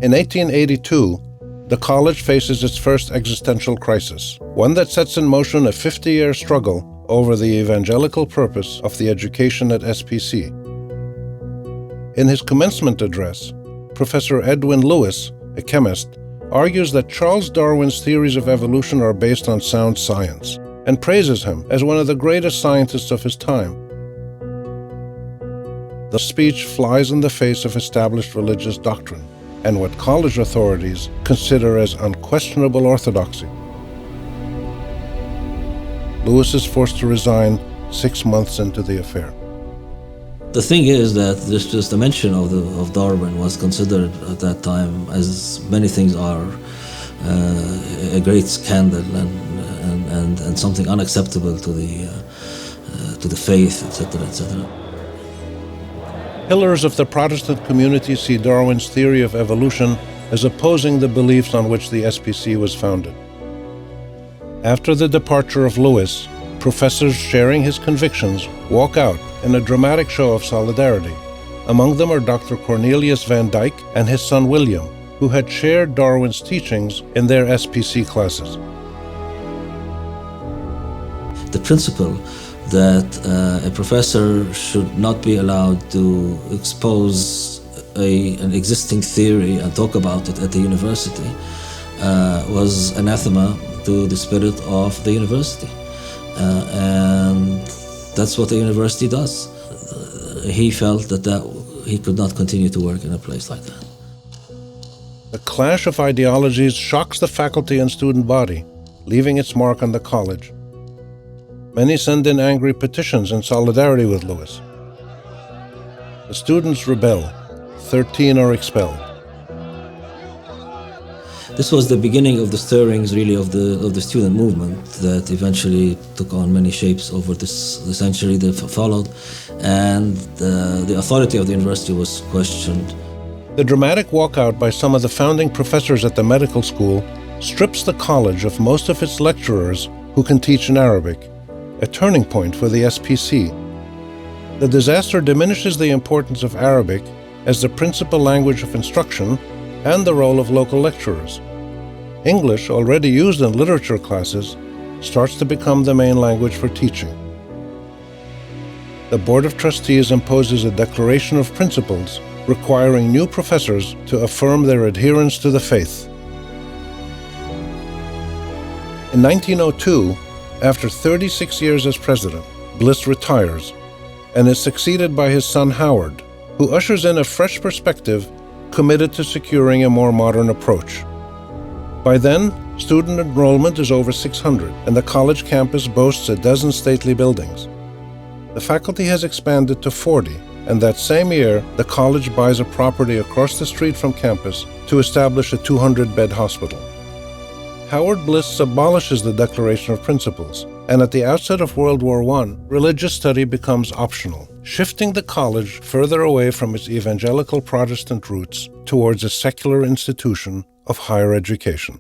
In 1882, the college faces its first existential crisis, one that sets in motion a 50-year struggle over the evangelical purpose of the education at SPC. In his commencement address, Professor Edwin Lewis, a chemist, argues that Charles Darwin's theories of evolution are based on sound science, and praises him as one of the greatest scientists of his time. The speech flies in the face of established religious doctrine and what college authorities consider as unquestionable orthodoxy. Lewis is forced to resign 6 months into the affair. The thing is that this dimension of Darwin was considered at that time, as many things are, a great scandal and something unacceptable to the faith, etc., etc. Pillars of the Protestant community see Darwin's theory of evolution as opposing the beliefs on which the SPC was founded. After the departure of Lewis, professors sharing his convictions walk out in a dramatic show of solidarity. Among them are Dr. Cornelius Van Dyke and his son William, who had shared Darwin's teachings in their SPC classes. The principle that a professor should not be allowed to expose an existing theory and talk about it at the university was anathema to the spirit of the university. And that's what the university does. He felt that he could not continue to work in a place like that. The clash of ideologies shocks the faculty and student body, leaving its mark on the college. Many send in angry petitions in solidarity with Lewis. The students rebel. 13 are expelled. This was the beginning of the stirrings, really, of the student movement that eventually took on many shapes over the century that followed, and the authority of the university was questioned. The dramatic walkout by some of the founding professors at the medical school strips the college of most of its lecturers who can teach in Arabic, a turning point for the SPC. The disaster diminishes the importance of Arabic as the principal language of instruction and the role of local lecturers. English, already used in literature classes, starts to become the main language for teaching. The Board of Trustees imposes a declaration of principles requiring new professors to affirm their adherence to the faith. In 1902, after 36 years as president, Bliss retires and is succeeded by his son Howard, who ushers in a fresh perspective committed to securing a more modern approach. By then, student enrollment is over 600, and the college campus boasts a dozen stately buildings. The faculty has expanded to 40, and that same year, the college buys a property across the street from campus to establish a 200-bed hospital. Howard Bliss abolishes the Declaration of Principles, and at the outset of World War I, religious study becomes optional, shifting the college further away from its evangelical Protestant roots towards a secular institution of higher education.